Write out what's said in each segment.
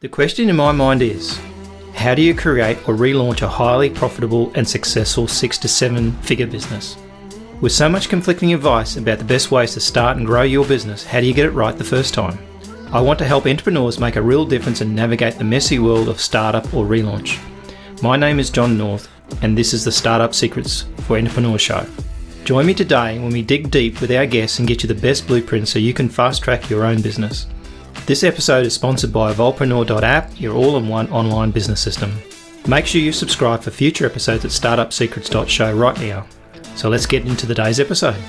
The question in my mind is, how do you create or relaunch a highly profitable and successful 6 to 7 figure business? With so much conflicting advice about the best ways to start and grow your business, how do you get it right the first time? I want to help entrepreneurs make a real difference and navigate the messy world of startup or relaunch. My name is John North, and this is the Startup Secrets for Entrepreneur Show. Join me today when we dig deep with our guests and get you the best blueprint so you can fast track your own business. This episode is sponsored by Evolvepreneur.app, your all-in-one online business system. Make sure you subscribe for future episodes at startupsecrets.show right now. So let's get into today's episode.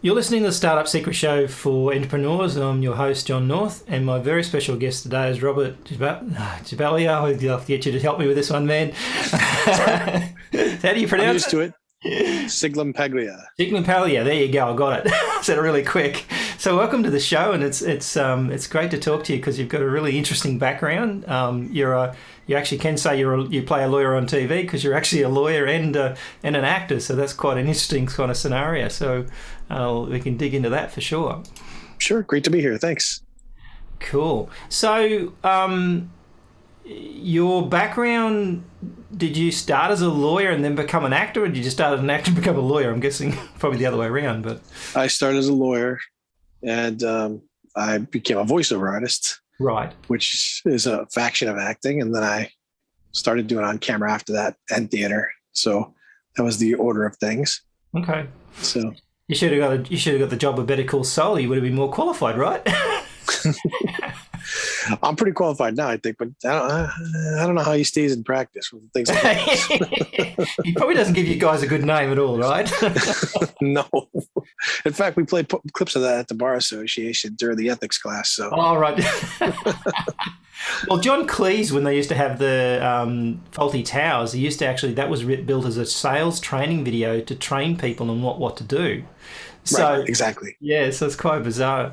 You're listening to the Startup Secret Show for Entrepreneurs. I'm your host, John North, and my very special guest today is Robert Joseph. I'll get you to help me with this one, man. How do you pronounce it? I'm used to it. Sciglimpaglia. Sciglimpaglia. There you go. I got it. I said it really quick. So welcome to the show, and it's great to talk to you because you've got a really interesting background. You actually can say you play a lawyer on TV because you're actually a lawyer and an actor. So that's quite an interesting kind of scenario. So we can dig into that for sure. Sure. Great to be here. Thanks. Cool. So your background, did you start as a lawyer and then become an actor, or did you just start as an actor and become a lawyer? I'm guessing probably the other way around. But I started as a lawyer, and I became a voiceover artist. Right. Which is a faction of acting. And then I started doing on camera after that and theater. So that was the order of things. Okay. So you should have got the job of Better Call Saul. You would have been more qualified, right? I'm pretty qualified now, I think, but I don't know how he stays in practice with things like that. He probably doesn't give you guys a good name at all, right? No. In fact, we played clips of that at the Bar Association during the ethics class. So. Oh, right. Well, John Cleese, when they used to have the Faulty Towers, that was built as a sales training video to train people on what to do. So, right, exactly. Yeah, so it's quite bizarre.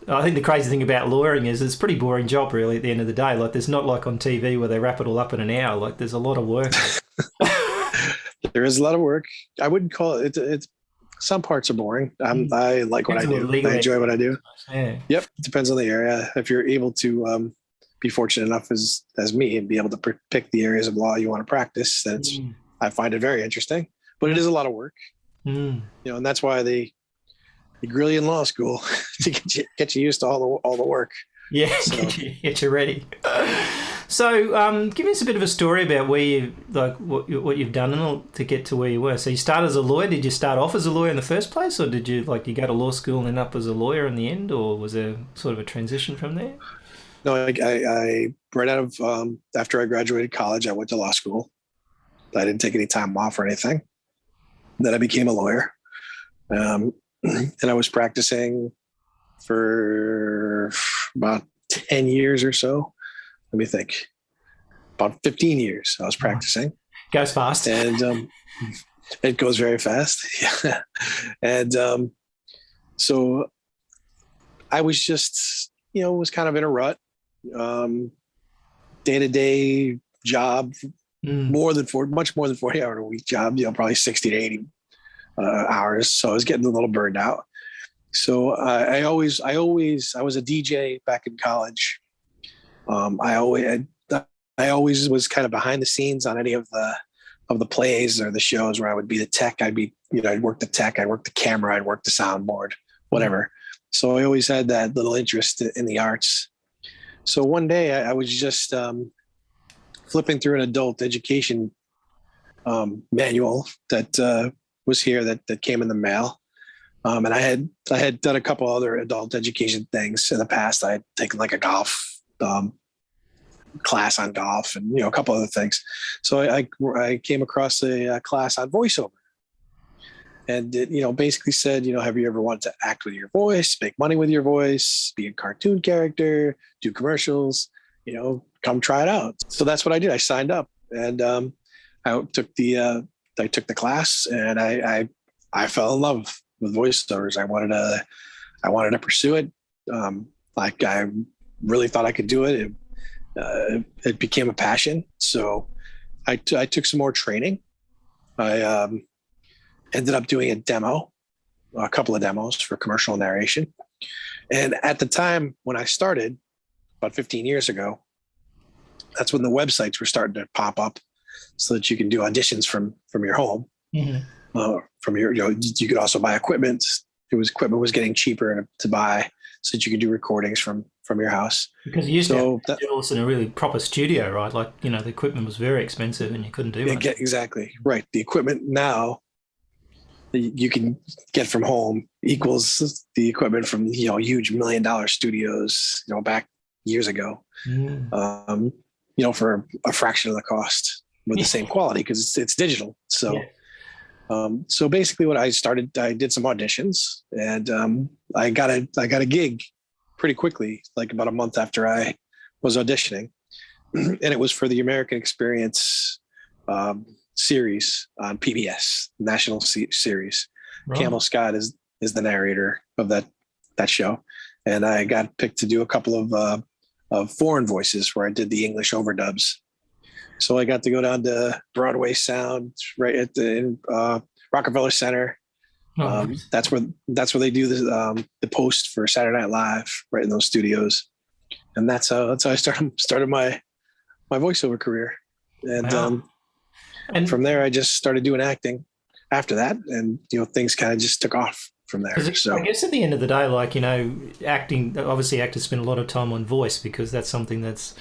I think the crazy thing about lawyering is it's a pretty boring job, really, at the end of the day. Like, there's not like on TV where they wrap it all up in an hour. Like, there's a lot of work. There is a lot of work. I wouldn't call it. It's some parts are boring. I like what I do. I enjoy what I do. Yeah. Yep. It depends on the area. If you're able to be fortunate enough as me and be able to pick the areas of law you want to practice, I find it very interesting. But it is a lot of work. You know, and that's why they grill you in law school to get you used to all the work. Yeah, so. get you ready. So, give us a bit of a story about where what you've done to get to where you were. So, you started as a lawyer. Did you start off as a lawyer in the first place, or did you you go to law school and end up as a lawyer in the end, or was there sort of a transition from there? No, I right out of after I graduated college, I went to law school. I didn't take any time off or anything. Then I became a lawyer. And I was practicing for about 10 years or so. Let me think. About 15 years I was practicing. Goes fast. And it goes very fast. Yeah. And so I was just, was kind of in a rut. Day-to-day job, much more than 40-hour a week job, probably 60 to 80 hours. So I was getting a little burned out. So I was a DJ back in college. I always was kind of behind the scenes on any of the plays or the shows where I would be the tech. I'd work the tech, I'd work the camera, I'd work the soundboard, whatever. So I always had that little interest in the arts. So one day I was just flipping through an adult education manual that was here that came in the mail. And I had done a couple other adult education things in the past. I had taken like a golf class on golf and, a couple other things. So I came across a class on voiceover, and it, basically said, have you ever wanted to act with your voice, make money with your voice, be a cartoon character, do commercials, come try it out. So that's what I did. I signed up, and I took the class, and I fell in love with voiceovers. I wanted to pursue it. Like I really thought I could do it. It became a passion. So I took some more training. I ended up doing a couple of demos for commercial narration. And at the time when I started, about 15 years ago, that's when the websites were starting to pop up so that you can do auditions from your home. From your, you could also buy equipment. Equipment was getting cheaper to buy so that you could do recordings from your house. Because you used to do this in a really proper studio, right? Like, the equipment was very expensive and you couldn't do it. Exactly. Right. The equipment now you can get from home equals the equipment from, huge $1 million studios, back years ago, for a fraction of the cost with the same quality because it's digital. So, so basically what I did some auditions and I got a gig pretty quickly, like about a month after I was auditioning. And it was for the American Experience series on PBS, national series. Right. Campbell Scott is the narrator of that show. And I got picked to do a couple of foreign voices where I did the English overdubs. So I got to go down to Broadway Sound right at the Rockefeller Center. That's where they do the post for Saturday Night Live, right in those studios. And that's how I started my voiceover career. And wow. And from there, I just started doing acting after that. And, things kind of just took off from there. So I guess at the end of the day, like, acting, obviously actors spend a lot of time on voice because that's something that's,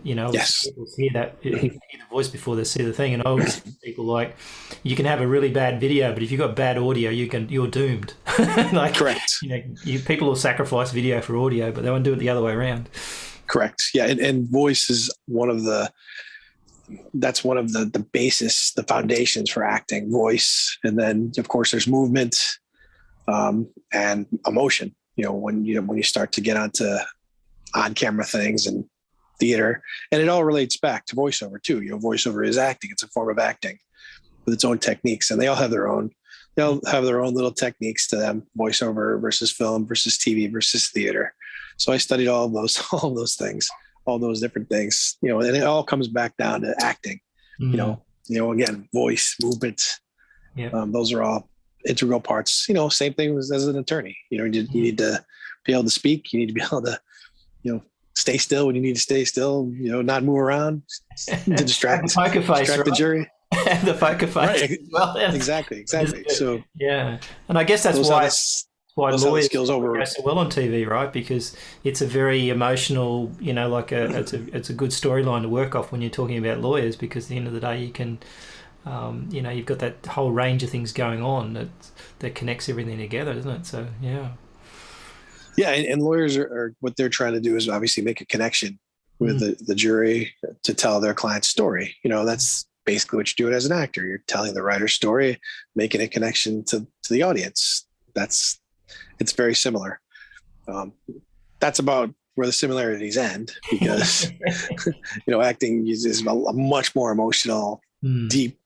yes. People hear the voice before they see the thing. And I always see people like, you can have a really bad video, but if you've got bad audio, you're doomed. Like, correct. People will sacrifice video for audio, but they won't do it the other way around. Correct. Yeah. And voice is one of the basis, the foundations for acting, voice. And then of course there's movement, and emotion, when you start to get onto on camera things and theater, and it all relates back to voiceover too. Voiceover is acting. It's a form of acting with its own techniques, and they all have their own little techniques to them. Voiceover versus film versus TV versus theater. So I studied all of those things, all those different things, and it all comes back down to acting. Again, voice, movement. Yeah. Those are all integral parts. Same thing as an attorney. You need to be able to speak. You need to be able to, stay still when you need to stay still. Not move around to distract the jury. The poker face. Right. Well, exactly. So yeah, and I guess that's why lawyers skills go so well on TV, right? Because it's a very emotional, it's a good storyline to work off when you're talking about lawyers. Because at the end of the day, you can, you've got that whole range of things going on that connects everything together, doesn't it? So yeah. Yeah, and lawyers are what they're trying to do is obviously make a connection with the jury to tell their client's story. That's basically what you're doing as an actor. You're telling the writer's story, making a connection to the audience. It's very similar. That's about where the similarities end because, acting uses a much more emotional, deep,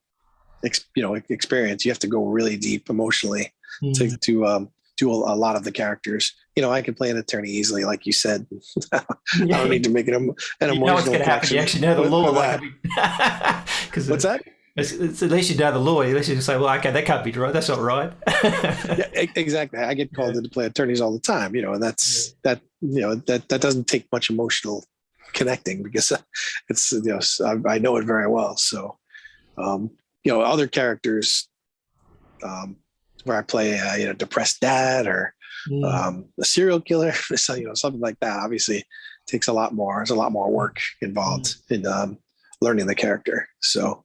experience. You have to go really deep emotionally to do a lot of the characters. I can play an attorney easily, like you said. I don't need to make it an emotional what's going to happen. You actually know the law. What's that? It's at least you know the law. At least you can say, well, okay, that can't be right. That's not right. Yeah, exactly. I get called to play attorneys all the time, and that's that doesn't take much emotional connecting because it's, I know it very well. So, other characters, where I play a depressed dad or a serial killer, so, something like that. Obviously, takes a lot more. There's a lot more work involved in learning the character. So,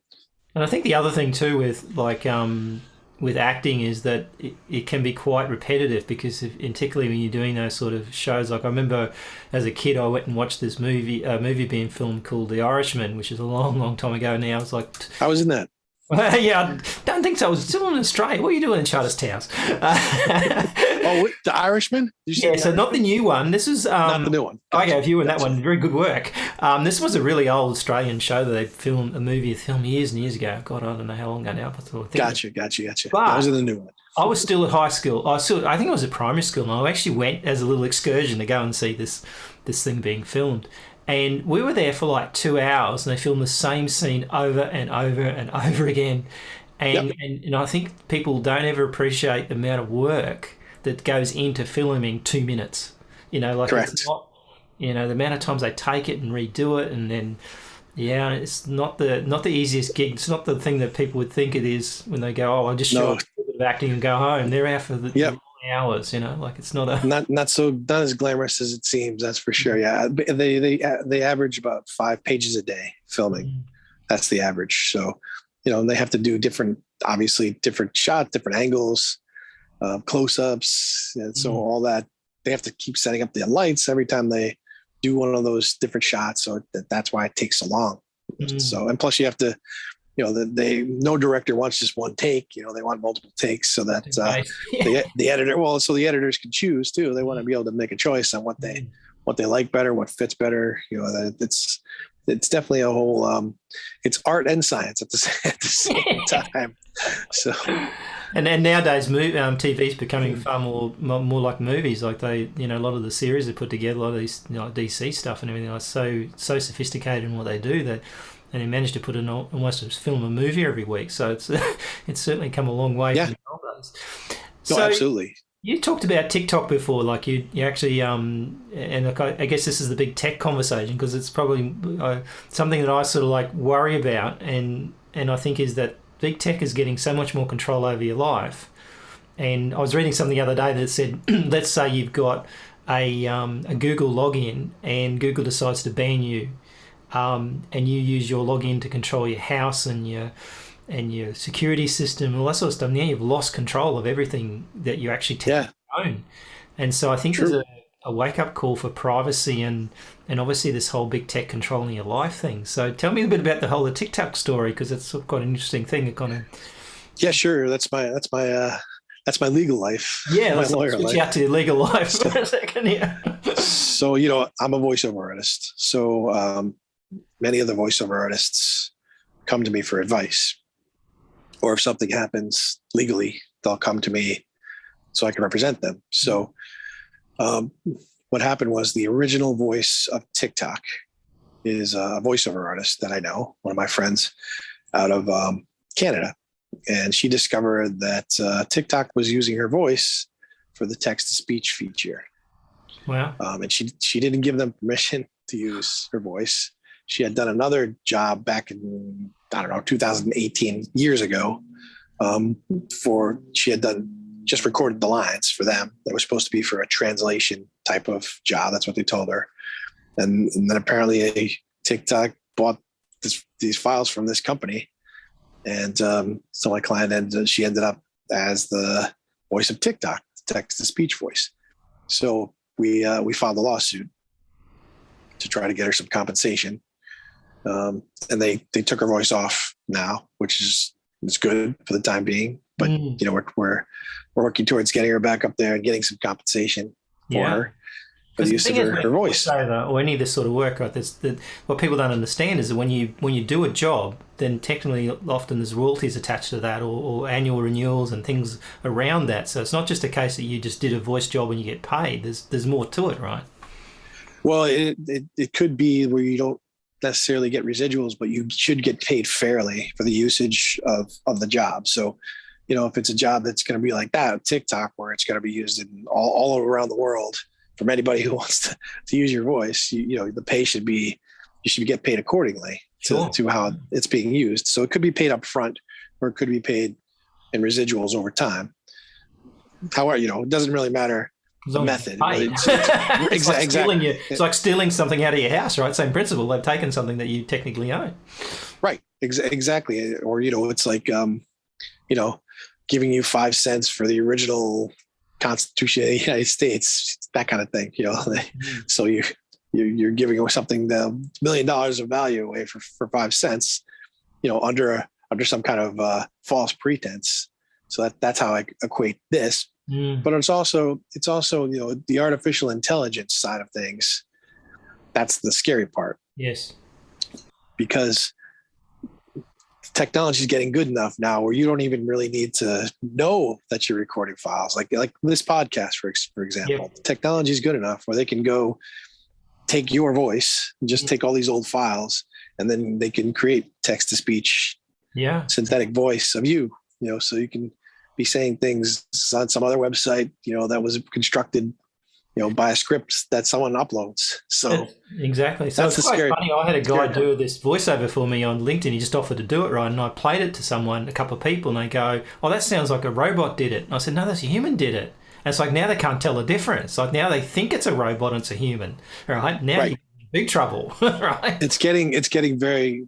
and I think the other thing too with acting is that it can be quite repetitive because particularly when you're doing those sort of shows. Like I remember as a kid, I went and watched this movie being filmed called The Irishman, which is a long, long time ago now. I was like, I was in that. Yeah, I don't think so. I was still in Australia. What are you doing in Charters Towns? Oh, The Irishman? Yeah, so not the new one. This is not the new one. Gotcha. Okay, if you were in that one, very good work. This was a really old Australian show that they filmed years and years ago. God, I don't know how long ago now. Gotcha. But I was in the new one. I was still at high school. I think I was at primary school, and I actually went as a little excursion to go and see this thing being filmed. And we were there for like 2 hours, and they filmed the same scene over and over and over again. And I think people don't ever appreciate the amount of work that goes into filming 2 minutes. Like Correct. It's not, the amount of times they take it and redo it, and then it's not the easiest gig. It's not the thing that people would think it is when they go, "Oh, I just show up a bit of acting and go home." They're out for the hours. Like it's not as glamorous as it seems. That's for sure. Yeah, they average about 5 pages a day filming. That's the average. So, they have to do different shots, different angles, close-ups, and so all that. They have to keep setting up the lights every time they do one of those different shots. So that's why it takes so long. So, and plus you have to, no director wants just one take. They want multiple takes so that the editor. So the editors can choose too. They want to be able to make a choice on what they like better, what fits better. It's definitely a whole. It's art and science at the same time. So. And nowadays, TV is becoming far more like movies. Like a lot of the series they put together, a lot of these DC stuff and everything, so sophisticated in what they do that. And they managed to put almost film a movie every week. So it's certainly come a long way from the old days. So, absolutely. You talked about TikTok before, like you actually, and I guess this is the big tech conversation because it's probably something that I sort of like worry about, and I think is that big tech is getting so much more control over your life. And I was reading something the other day that said, let's say you've got a Google login and Google decides to ban you. And you use your login to control your house and your security system and all that sort of stuff. Now you've lost control of everything that you actually own. And so I think there's a wake-up call for privacy and obviously this whole big tech controlling your life thing. So tell me a bit about the whole TikTok story because it's quite an interesting thing. It kind of... Yeah, sure. That's my legal life. Yeah, let's switch out to your legal life for a second. Yeah. So I'm a voiceover artist. So many of the voiceover artists come to me for advice, or if something happens legally, they'll come to me so I can represent them. So what happened was the original voice of TikTok is a voiceover artist that I know, one of my friends out of Canada. And she discovered that TikTok was using her voice for the text-to-speech feature. Wow. And she didn't give them permission to use her voice. She had done another job back in, 2018, years ago. She had just recorded the lines for them. They were supposed to be for a translation type of job. That's what they told her. And then apparently TikTok bought these files from this company. And so my client she ended up as the voice of TikTok, text-to-speech voice. So we filed a lawsuit to try to get her some compensation. And they took her voice off now, which is good for the time being. But we're working towards getting her back up there and getting some compensation for her for the use of her voice. Or any of this sort of work, right? What people don't understand is that when you do a job, then technically often there's royalties attached to that, or annual renewals and things around that. So it's not just a case that you just did a voice job and you get paid. There's more to it, right? Well, it could be where you don't necessarily get residuals, but you should get paid fairly for the usage of the job. So, if it's a job that's going to be like that, TikTok, where it's going to be used in all around the world from anybody who wants to use your voice, the pay you should get paid accordingly to how it's being used. So it could be paid up front, or it could be paid in residuals over time. However, it doesn't really matter the method. It's like stealing something out of your house, right? Same principle. They've taken something that you technically own. Right. Exactly. Or, it's like, giving you 5 cents for the original Constitution of the United States, that kind of thing, So you're giving something $1 million of value away for 5 cents, under some kind of false pretense. So that's how I equate this. But it's also the artificial intelligence side of things. That's the scary part. Yes. Because technology is getting good enough now where you don't even really need to know that you're recording files. Like this podcast, for example, the technology is good enough where they can go take your voice and just take all these old files, and then they can create text to speech, synthetic voice of you, so you can be saying things on some other website, that was constructed, by a script that someone uploads. So exactly. So it's quite funny. I had a guy do this voiceover for me on LinkedIn. He just offered to do it, right? And I played it to someone, a couple of people, and they go, "Oh, that sounds like a robot did it." And I said, "No, that's a human did it." And it's like now they can't tell the difference. Like now they think it's a robot and it's a human. Right? Now you're in big trouble. Right? It's getting very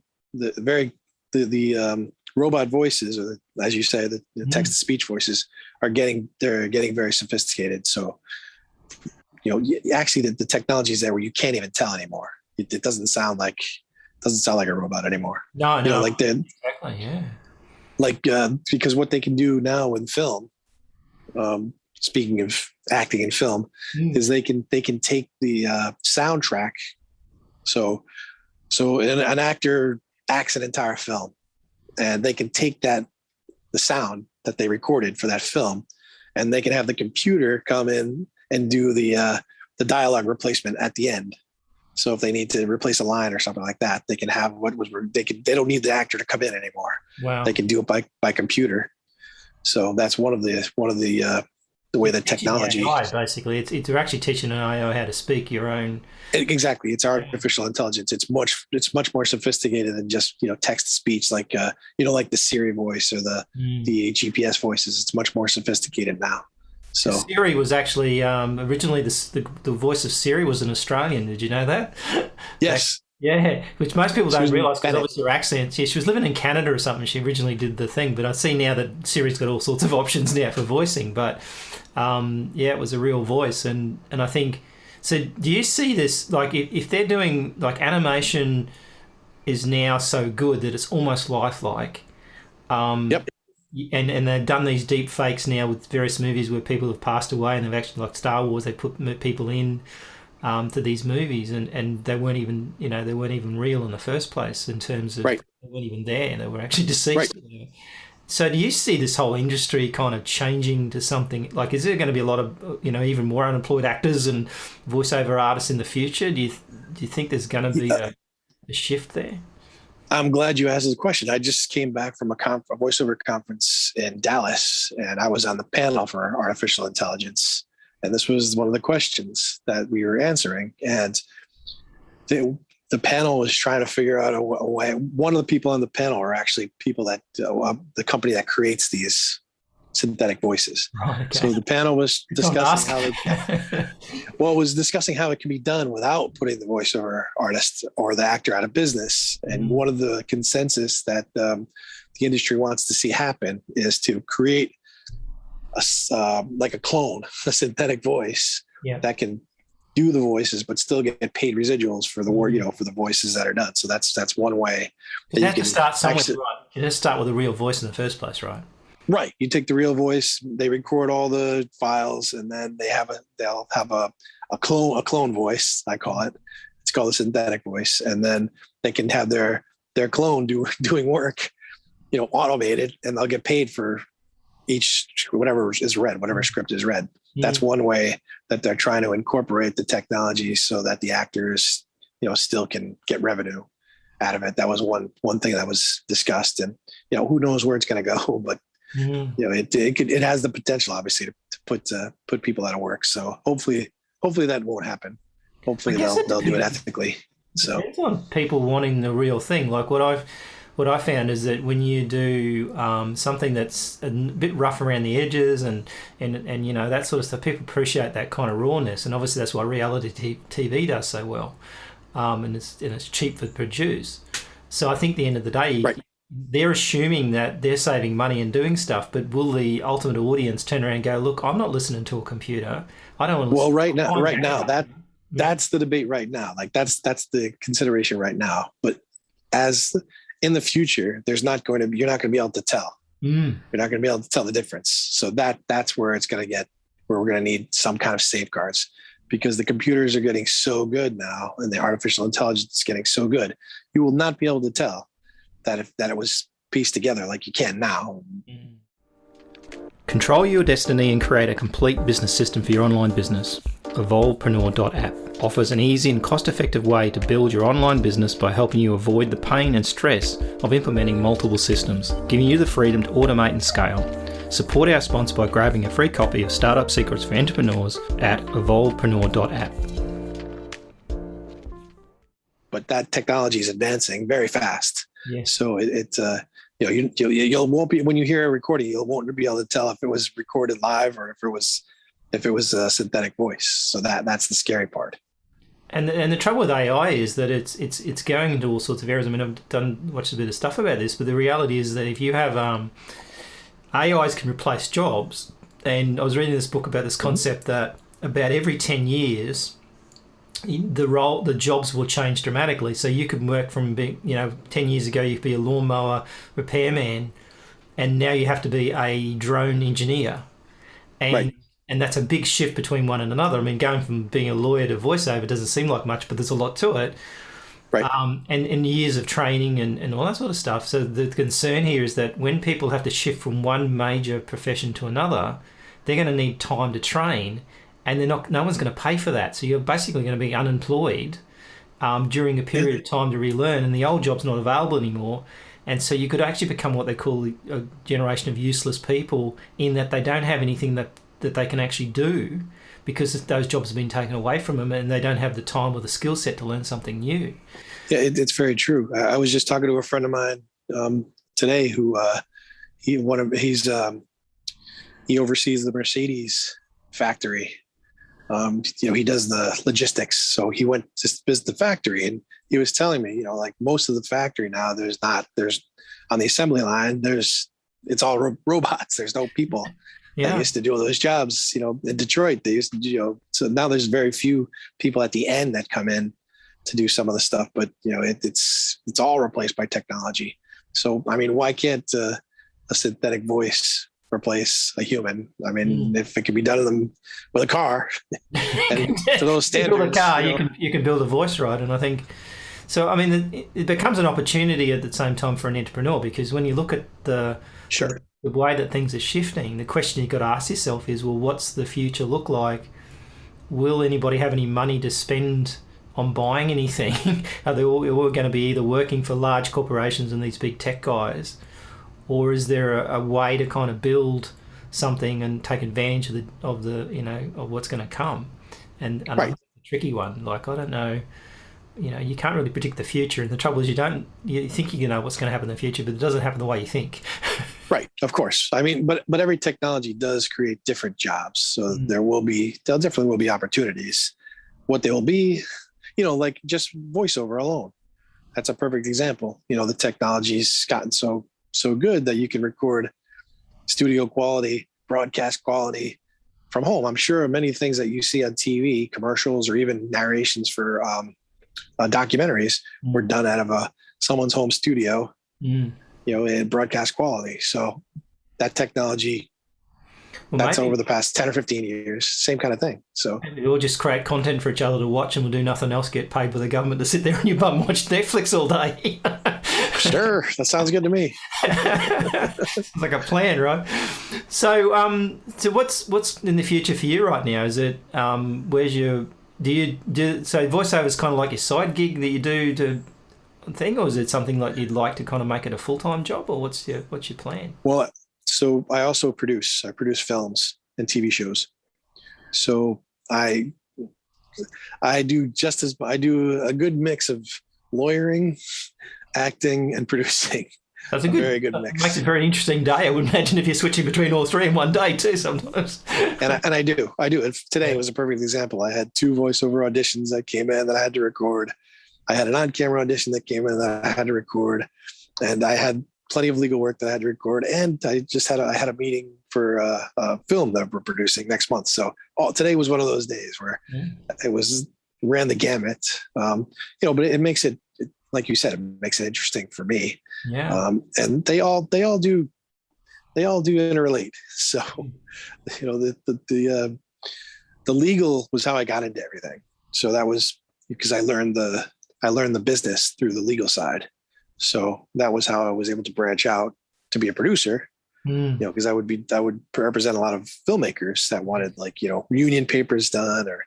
robot voices, or as you say, the text to speech voices they're getting very sophisticated. So actually the technology is there where you can't even tell anymore. It doesn't sound like a robot anymore. No, because what they can do now in film, speaking of acting in film, is they can take the soundtrack. So an actor acts an entire film, and they can take the sound that they recorded for that film, and they can have the computer come in and do the dialogue replacement at the end. So if they need to replace a line or something like that, they can have they don't need the actor to come in anymore. Wow. They can do it by computer. So that's one of the way that technology AI, basically it's actually teaching an AI how to speak your own. Exactly. It's artificial intelligence. It's much more sophisticated than just, text to speech, like like the Siri voice or the GPS voices. It's much more sophisticated now. So Siri was actually originally the voice of Siri was an Australian. Did you know that? Yes. Yeah, which most people don't realise because obviously her accent. Yeah, she was living in Canada or something. She originally did the thing, but I see now that Siri's got all sorts of options now for voicing. But it was a real voice, and I think. So, do you see this? Like, if they're doing like animation, is now so good that it's almost lifelike. Yep. And they've done these deep fakes now with various movies where people have passed away, and they've actually, like Star Wars, they put people in to these movies, and they weren't even real in the first place in terms of they weren't even there, they were actually deceased. Right. So do you see this whole industry kind of changing to something like? Is there going to be a lot of even more unemployed actors and voiceover artists in the future? Do you think there's going to be a shift there? I'm glad you asked this question. I just came back from a voiceover conference in Dallas, and I was on the panel for artificial intelligence. And this was one of the questions that we were answering. And the panel was trying to figure out a way. One of the people on the panel are actually people that the company that creates these synthetic voices. Okay. So the panel was discussing how it can be done without putting the voiceover artist or the actor out of business. And one of the consensus that the industry wants to see happen is to create like a clone, a synthetic voice that can do the voices but still get paid residuals for the work, for the voices that are done. So that's one way. You have to start somewhere, right? You have to start with a real voice in the first place, right? Right. You take the real voice, they record all the files, and then they'll have a clone voice, I call it. It's called a synthetic voice. And then they can have their clone doing work, automated, and they'll get paid for each, whatever is read, whatever script is read. That's one way that they're trying to incorporate the technology so that the actors, still can get revenue out of it. That was one thing that was discussed, and who knows where it's going to go, but it has the potential, obviously, to put people out of work. So hopefully that won't happen. Hopefully they'll do it ethically. So depends on people wanting the real thing. Like what I found is that when you do something that's a bit rough around the edges and that sort of stuff, people appreciate that kind of rawness, and obviously that's why reality TV does so well, and it's cheap to produce. So I think at the end of the day, they're assuming that they're saving money and doing stuff, but will the ultimate audience turn around and go, "Look, I'm not listening to a computer. I don't want to." Well, right now, that's the debate right now. Like that's the consideration right now. But as in the future, you're not going to be able to tell. You're not going to be able to tell the difference. So that's where it's going to get, where we're going to need some kind of safeguards, because the computers are getting so good now, and the artificial intelligence is getting so good, you will not be able to tell that it was piece together like you can now. Control your destiny and create a complete business system for your online business. Evolvepreneur.app offers an easy and cost-effective way to build your online business by helping you avoid the pain and stress of implementing multiple systems, giving you the freedom to automate and scale. Support our sponsor by grabbing a free copy of Startup Secrets for Entrepreneurs at evolvepreneur.app. But that technology is advancing very fast. Yes. So you won't be, when you hear a recording, you won't be able to tell if it was recorded live or if it was a synthetic voice. So that's the scary part. And the trouble with AI is that it's going into all sorts of areas. I mean, I've watched a bit of stuff about this, but the reality is that if you have AIs can replace jobs, and I was reading this book about this concept that about every 10 years, the jobs will change dramatically. So you could work from being, 10 years ago, you could be a lawnmower repairman, and now you have to be a drone engineer. And right. And that's a big shift between one and another. I mean, going from being a lawyer to voiceover doesn't seem like much, but there's a lot to it. Right. And years of training and all that sort of stuff. So the concern here is that when people have to shift from one major profession to another, they're going to need time to train, and no one's going to pay for that. So you're basically going to be unemployed during a period of time to relearn, and the old job's not available anymore. And so you could actually become what they call a generation of useless people, in that they don't have anything that they can actually do because those jobs have been taken away from them, and they don't have the time or the skill set to learn something new. Yeah, it's very true. I was just talking to a friend of mine today who he oversees the Mercedes factory. He does the logistics. So he went to visit the factory, and he was telling me, like most of the factory now, there's on the assembly line, it's all robots. There's no people. Yeah. They used to do all those jobs, in Detroit. They used to, so now there's very few people at the end that come in to do some of the stuff, but it's all replaced by technology. So, I mean, why can't a synthetic voice replace a human? I mean, if it can be done with a car, and to those standards, you build a car, you can build a voice, right? And I think so. I mean, it becomes an opportunity at the same time for an entrepreneur, because when you look at the way that things are shifting, the question you've got to ask yourself is, well, what's the future look like? Will anybody have any money to spend on buying anything? Are they all going to be either working for large corporations and these big tech guys, or is there a way to kind of build something and take advantage of what's going to come? And right. That's a tricky one. Like, I don't know. You can't really predict the future, and the trouble is you think you know what's going to happen in the future, but it doesn't happen the way you think. Right, of course. I mean, but every technology does create different there definitely will be opportunities. What they will be, like just voiceover alone. That's a perfect example. The technology's gotten so good that you can record studio quality, broadcast quality from home. I'm sure many things that you see on TV, commercials, or even narrations for documentaries were done out of someone's home studio, in broadcast quality. So that technology, that's over the past 10 or 15 years, same kind of thing. So we'll just create content for each other to watch, and we'll do nothing else, get paid by the government to sit there on your bum and watch Netflix all day. Sure, that sounds good to me. It's like a plan, right? So what's in the future for you right now? Is it where's your so voiceover is kind of like your side gig that you do to thing, or is it something like you'd like to kind of make it a full-time job, or what's your plan? Well, so I also produce films and TV shows. So I do a good mix of lawyering, acting, and producing. That's a very good mix. Makes it a very interesting day. I would imagine if you're switching between all three in one day too sometimes. And I do. And today was a perfect example. I had 2 voiceover auditions that came in that I had to record. I had an on-camera audition that came in that I had to record, and I had plenty of legal work that I had to record. And I just had a meeting for a film that we're producing next month. So today was one of those days where it ran the gamut. But it makes it, like you said, it makes it interesting for me. Yeah. And they all do interrelate. So, the legal was how I got into everything. So that was because I learned the business through the legal side. So that was how I was able to branch out to be a producer. Because I would represent a lot of filmmakers that wanted union papers done or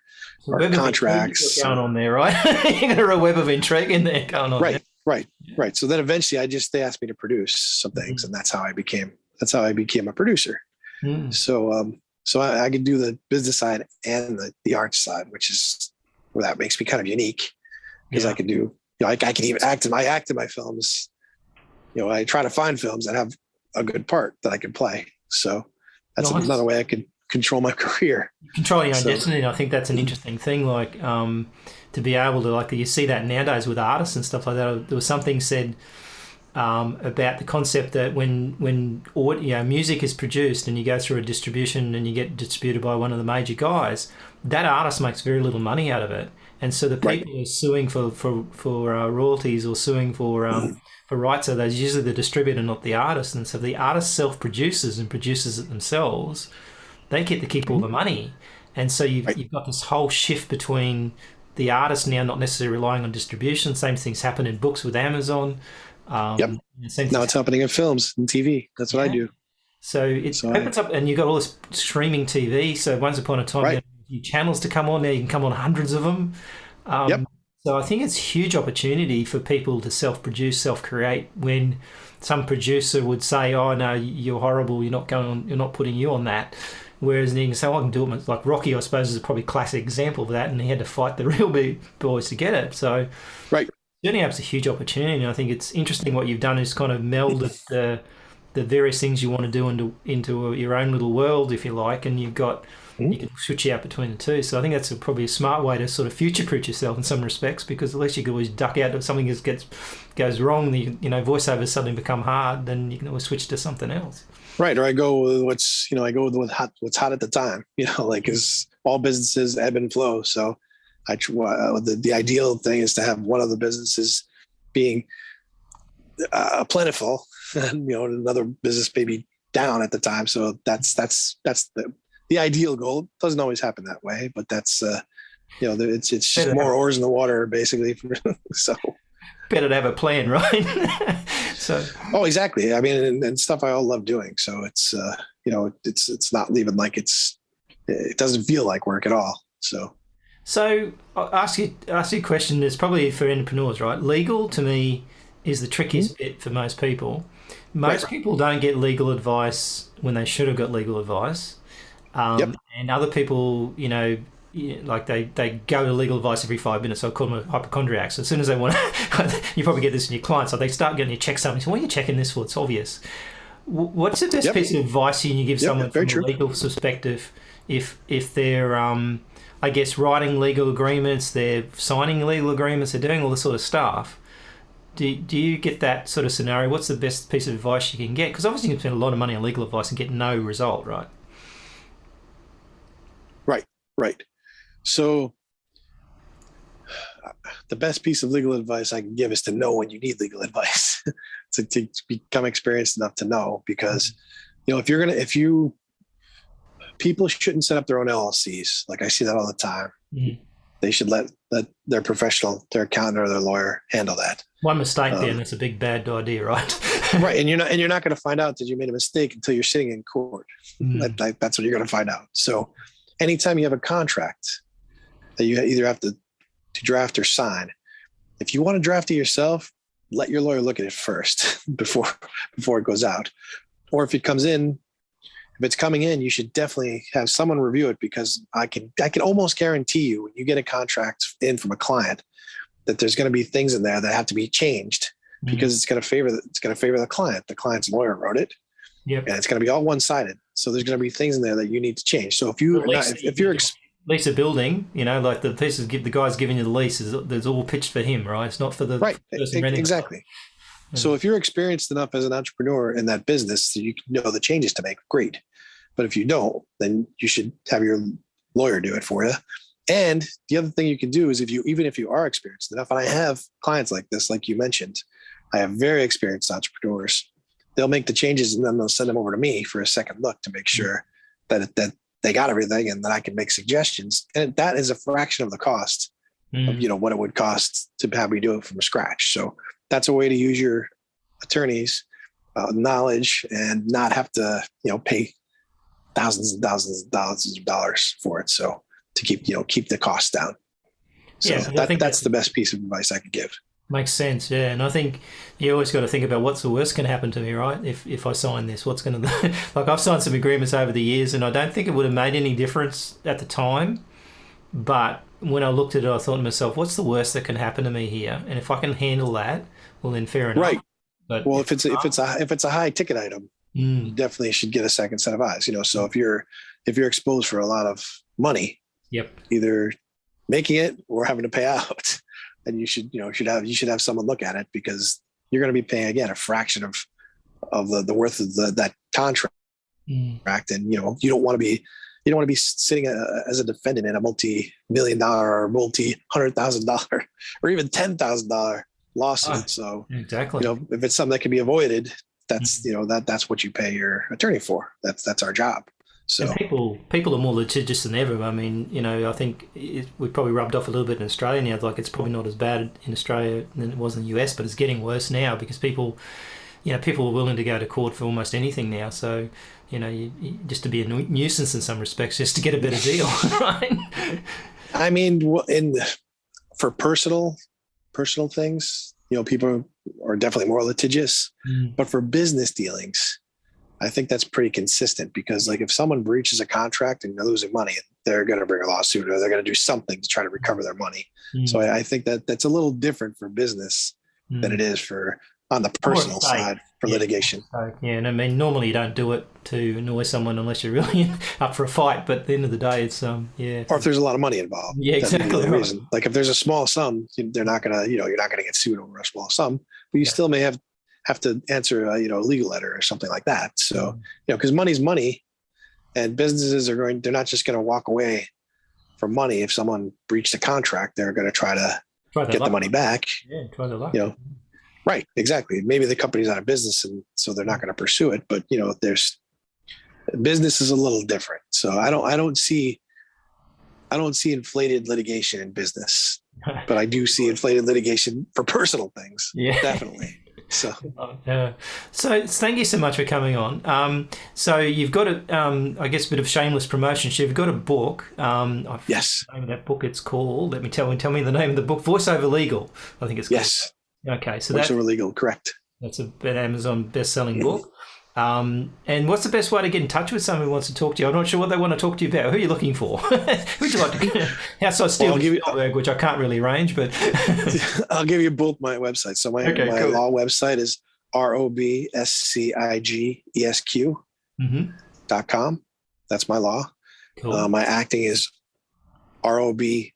contracts going on there, right? You got a web of intrigue in there going on. Right. So then eventually they asked me to produce some things, and that's how I became a producer. So I could do the business side and the art side, which is where that makes me kind of unique, because I can do, I can even act in my films. I try to find films that have a good part that I can play. So that's another way I can control my career. Control your own destiny. And I think that's an interesting thing. To be able to, you see that nowadays with artists and stuff like that. There was something said about the concept that when music is produced and you go through a distribution and you get distributed by one of the major guys, that artist makes very little money out of it. And so the people who are suing for royalties or suing for rights are those usually the distributor, not the artist. And so the artist self-produces and produces it themselves. They get to keep all the money. And so you've got this whole shift between the artist now not necessarily relying on distribution. Same things happen in books with Amazon. Now it's happening in films and TV. That's what I do. So it opens up, and you've got all this streaming TV. So once upon a time, you had a few channels to come on. Now you can come on hundreds of them. So I think it's a huge opportunity for people to self-produce, self-create. When some producer would say, "Oh no, you're horrible. You're not putting you on that." Whereas you can say, I can do it. Like Rocky, I suppose, is a probably classic example of that, and he had to fight the real big boys to get it. So, Journey App's a huge opportunity, and I think it's interesting what you've done is kind of melded the various things you want to do into your own little world, if you like, and you can switch out between the two. So I think that's probably a smart way to sort of future-proof yourself in some respects, because at least you can always duck out if something goes wrong, voiceovers suddenly become hard, then you can always switch to something else. Right. Or I go with what's hot at the time, because all businesses ebb and flow. So the ideal thing is to have one of the businesses being plentiful and, another business maybe down at the time. So that's the ideal goal. It doesn't always happen that way, but that's, it's just more oars in the water, basically. So better to have a plan, right? Oh, exactly. I mean, and stuff I all love doing. So it's, it's not even like it doesn't feel like work at all. So I'll ask you a question that's probably for entrepreneurs, right? Legal to me is the trickiest bit for most people. Most people don't get legal advice when they should have got legal advice. And other people, they go to legal advice every 5 minutes. So I call them hypochondriacs. So as soon as they want to, you probably get this in your clients. So they start getting you check something. So what are you checking this for? It's obvious. What's the best piece of advice you can give someone from a legal perspective if they're, writing legal agreements, they're signing legal agreements, they're doing all this sort of stuff? Do you get that sort of scenario? What's the best piece of advice you can get? Because obviously you can spend a lot of money on legal advice and get no result, right? Right. So the best piece of legal advice I can give is to know when you need legal advice, to become experienced enough to know, because, people shouldn't set up their own LLCs. Like I see that all the time. Mm-hmm. They should let their professional, their accountant or their lawyer handle that. One mistake there, and that's a big bad idea, right? Right. And you're not going to find out that you made a mistake until you're sitting in court. That's what you're going to find out. So anytime you have a contract that you either have to draft or sign, if you want to draft it yourself, let your lawyer look at it first before it goes out. Or if it's coming in, you should definitely have someone review it, because I can almost guarantee you when you get a contract in from a client that there's going to be things in there that have to be changed, because it's going to favor the client. The client's lawyer wrote it. Yep. And it's going to be all one-sided. So there's going to be things in there that you need to change. So if you're lease a building, like the pieces the guy's giving you the lease there's all pitched for him, right? It's not for the person renting. Exactly. Yeah. So if you're experienced enough as an entrepreneur in that business that you know the changes to make, great. But if you don't, then you should have your lawyer do it for you. And the other thing you can do is even if you are experienced enough, and I have clients like this, like you mentioned, I have very experienced entrepreneurs. They'll make the changes and then they'll send them over to me for a second look to make sure that they got everything and that I can make suggestions. And that is a fraction of the cost of, what it would cost to have me do it from scratch. So that's a way to use your attorney's knowledge and not have to, pay thousands and thousands of dollars for it. So to keep the costs down. So that's the best piece of advice I could give. Makes sense, yeah. And I think you always got to think about what's the worst can happen to me, right? If I sign this, what's going to... Like, I've signed some agreements over the years, and I don't think it would have made any difference at the time. But when I looked at it, I thought to myself, what's the worst that can happen to me here? And if I can handle that, well, then fair enough. Right. But well, if it's a high ticket item, you definitely should get a second set of eyes. So if you're exposed for a lot of money, either making it or having to pay out, and you should have someone look at it, because you're going to be paying, again, a fraction of the worth of that contract. And you don't want to be sitting as a defendant in a multi-million-dollar or multi-$100,000 or even $10,000 lawsuit. So exactly, if it's something that can be avoided, that's that's what you pay your attorney for. That's our job. So and people are more litigious than ever. I mean, I think we probably rubbed off a little bit in Australia now. Like, it's probably not as bad in Australia than it was in the US, but it's getting worse now because people are willing to go to court for almost anything now. So, you just to be a nuisance in some respects, just to get a better deal, right? I mean, for personal things, people are definitely more litigious, but for business dealings, I think that's pretty consistent, because like if someone breaches a contract and they're losing money, they're going to bring a lawsuit or they're going to do something to try to recover their money. So I think that's a little different for business than it is on the personal side for litigation. Yeah, and I mean, normally you don't do it to annoy someone unless you're really up for a fight. But at the end of the day, it's Or if there's a lot of money involved. Yeah, exactly. The reason. Like if there's a small sum, they're not gonna, you're not gonna get sued over a small sum, but you still may have to answer a legal letter or something like that. So because money's money, and businesses they're not just gonna walk away from money. If someone breached a contract, they're gonna try to get the money back. Yeah, try their luck. Right, exactly. Maybe the company's out of business, and so they're not going to pursue it. But there's business is a little different. So I don't see inflated litigation in business, but I do see inflated litigation for personal things. Yeah, definitely. So, so thank you so much for coming on. So you've got I guess a bit of shameless promotion. So you've got a book. Yes. The name of that book, it's called. Let me tell me the name of the book. Voiceover Legal, I think it's called. Yes. Okay, so Voiceover Legal, correct. That's an Amazon best-selling book. And what's the best way to get in touch with someone who wants to talk to you? I'm not sure what they want to talk to you about. Who are you looking for? Who'd you like to outside Spielberg, which I can't really arrange, but I'll give you both my websites. So my law website is robscigesq.com. That's my law. Cool. My acting is robpaglia,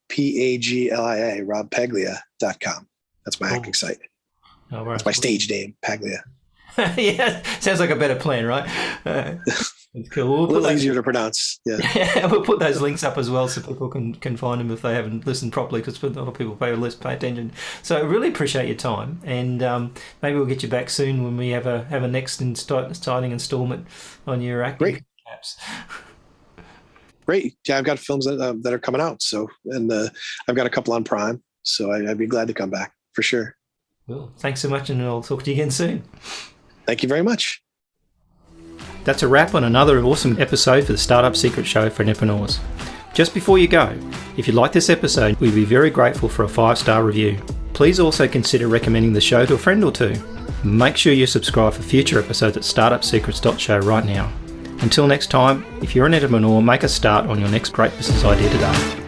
robpaglia.com. That's my acting site. Oh, right. That's my stage name, Paglia. Yeah, sounds like a better plan, right? It's cool. A little easier to pronounce. Yeah. We'll put those links up as well so people can find them if they haven't listened properly, because a lot of people pay attention. So I really appreciate your time, and maybe we'll get you back soon when we have a next exciting installment on your acting caps. Great. Yeah, I've got films that are coming out. So, and I've got a couple on Prime. So I'd be glad to come back for sure. Well, thanks so much, and I'll talk to you again soon. Thank you very much. That's a wrap on another awesome episode for the Startup Secret Show for entrepreneurs. Just before you go, if you like this episode, we'd be very grateful for a 5-star review. Please also consider recommending the show to a friend or two. Make sure you subscribe for future episodes at startupsecrets.show right now. Until next time, if you're an entrepreneur, make a start on your next great business idea today.